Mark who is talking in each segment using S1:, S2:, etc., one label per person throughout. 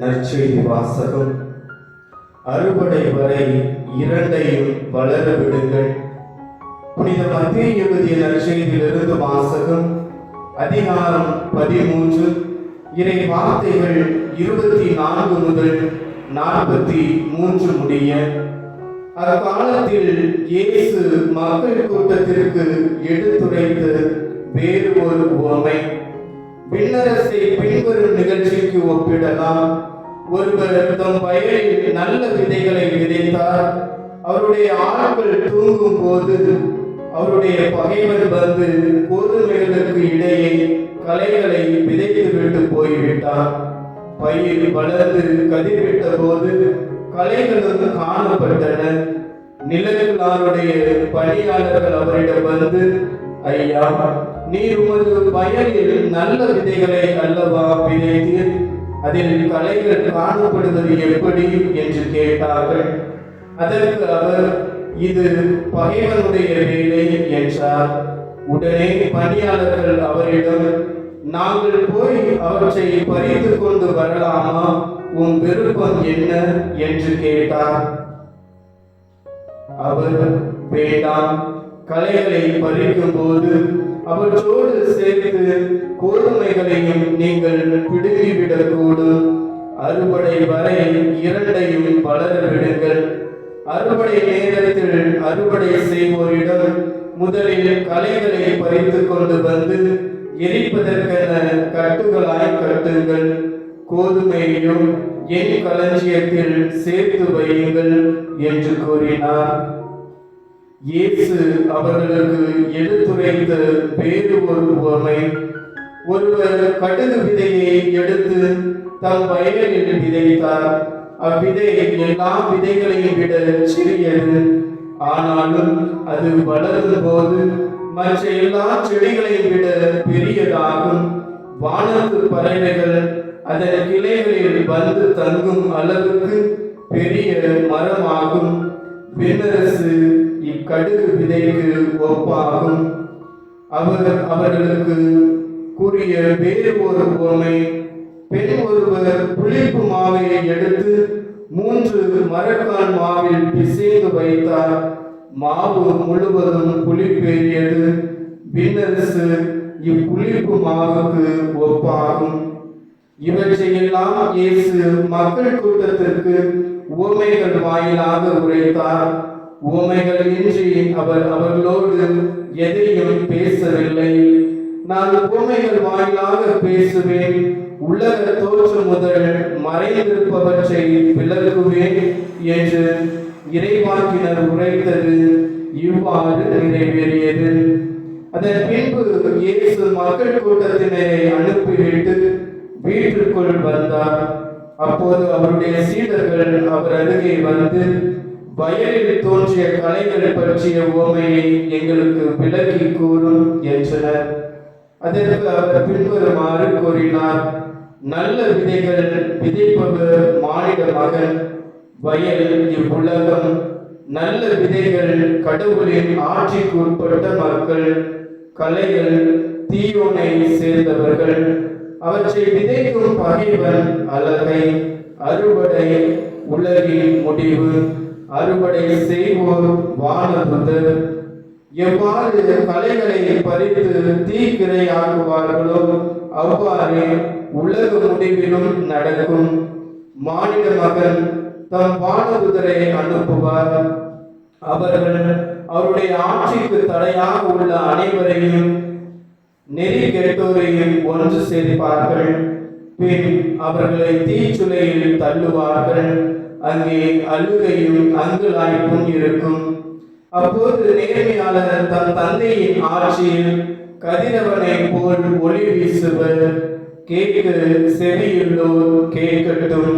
S1: நற்செய்தி வாசகம். அறுவடை வரை இரண்டையும் வளர விடுங்கள். புனித மத்தேயு எழுதிய நற்செய்தியிலிருந்து வாசகம். அதிகாரம் 13, இறை வார்த்தைகள் 24 முதல் 43 முடிய. அக்காலத்தில் இயேசு மக்கள் கூட்டத்திற்கு எடுத்துரைத்த வேறு ஒரு உவமை விண்ணரசை பின்வரும் நிகழ்ச்சிக்கு ஒப்பிடலாம். ஒருவர் தம் வயலில் நல்ல விதைகளை விதைத்தார். அவருடைய ஆட்கள் தூங்கும் போது அவருடைய பகைவர் வந்து கோதுமைகளுக்கு இடையே களைகளை விதைத்துவிட்டு போய்விட்டார். பயிர் வளர்ந்து கதிர்விட்ட போது களைகளும் காணப்பட்டன. நிலக்கிழாருடைய பணியாளர்கள் அவரிடம் வந்து, ஐயா, நீர் உமது வயலில் நல்ல விதைகளை அல்லவா விதைத்தீர், அதில் களைகள் காணப்படுவது எப்படி என்று கேட்டார்கள். அதற்கு அவர், இது பகைவனுடைய வேலை என்றார். உடனே பணியாளர்கள் அவரிடம், நாங்கள் போய் அவற்றை பறித்து கொண்டு வரலாமா, உன் விருப்பம் என்ன என்று கேட்டார். அவர், வேண்டாம், களைகளை பறிக்கும் போது அவற்றோடு சேர்த்து கோதுமைகளையும் நீங்கள் பிடுங்கிவிடக்கூடும். அறுவடை வரை இரண்டையும் வளர விடுங்கள். அறுவடை நேரத்தில் அறுவடை செய்வோரிடம் முதலில் களைகளை பறித்து கொண்டு வந்து எரிப்பதற்கென கட்டுகளாய் கட்டுங்கள். கோதுமையையும் என் களஞ்சியத்தில் சேர்த்து வையுங்கள் என்று கூறினார். இயேசு அவர்களுக்கு எடுத்துரைத்த வேறு ஒரு உவமை. ஒருவர் கடுகு விதையை எடுத்து தம் வயலில் விதைத்தார். அவ்விதை எல்லா விதைகளையும் விட சிறியது. ஆனாலும் அது வளரும் போது மற்ற எல்லா செடிகளையும் விட பெரியதாகும். வானத்து பறவைகள் அதன் கிளைகளில் வந்து தங்கும் அளவுக்கு பெரிய மரமாகும். விண்ணரசு இக்கடுகு விதைக்கு ஒப்பாகும். அவர் அவர்களுக்கு கூறிய வேறு ஒரு உவமை. பெண் ஒருவர் புளிப்பு மாவை எடுத்து 3 மரக்கால் மாவில் பிசைந்து வைத்தார். மாவு முழுவதும் புளிப்பேறியது. விண்ணரசு இப்புளிப்பு மாவுக்கு ஒப்பாகும். இவற்றையெல்லாம் இயேசு மக்கள் கூட்டத்திற்கு உவமைகள் வாயிலாக உரைத்தார். உவமைகள் இன்றி அவர் அவர்களோடு எதையும் பேசவில்லை. நான் உவமைகள் வாயிலாக பேசுவேன், உலக தோற்றம் முதல் மறைந்திருப்பவற்றை விளக்குவேன் என்று இறைவாக்கினர் உரைத்தது இவ்வாறு நிறைவேறியது. அதன் பின்பு இயேசு மக்கள் கூட்டத்தினரை அனுப்பிவிட்டு வீட்டிற்குள் வந்தார். அப்போது அவருடைய சீடர்கள் அவர் அருகே வந்து, வயலில் தோன்றிய களைகள் பற்றிய உவமையை எங்களுக்கு விளக்கி கூறும் என்றனர். அதற்கு அவர் பின்வருமாறு கூறினார். நல்ல விதைகள் விதைப்பவர் மானிட மகன். வயல் இவ்வுலகம். நல்ல விதைகள் கடவுளின் ஆட்சிக்கு உட்பட்ட மக்கள். களைகள் தீயோனை சேர்ந்தவர்கள். அவற்றை விதைக்கும் பகைவன் அலகை. அறுவடை உலகின் முடிவு. அறுவடை செய்வோர் வானதுதர். எவ்வாறு களைகளை பறித்து தீக்கிரையாக்குவார்களோ அவ்வாறே உலக முடிவிலும் நடக்கும். மானிட மகன் தம் வானதுதரை அனுப்புவார். அவர்கள் அவருடைய ஆட்சிக்கு தடையாக உள்ள அனைவரையும் நெறி கெட்டோரையும் ஒன்று சேர்ப்பார்கள். பின் அவர்களை தீச்சுளையில் தள்ளுவார்கள். அங்கே அழுகையும் அங்குலாய்ப்பும் இருக்கும். அப்போது நேர்மையாளர் தம் தந்தையின் ஆட்சியில் கதிரவனை போல் ஒளி வீசுவர். கேட்க செவியுள்ளோர் கேட்கட்டும்.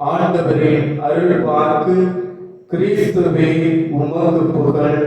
S1: ஆண்டவரின் அருள் வாக்கு. கிறிஸ்துவே உமக்கு புகழ்.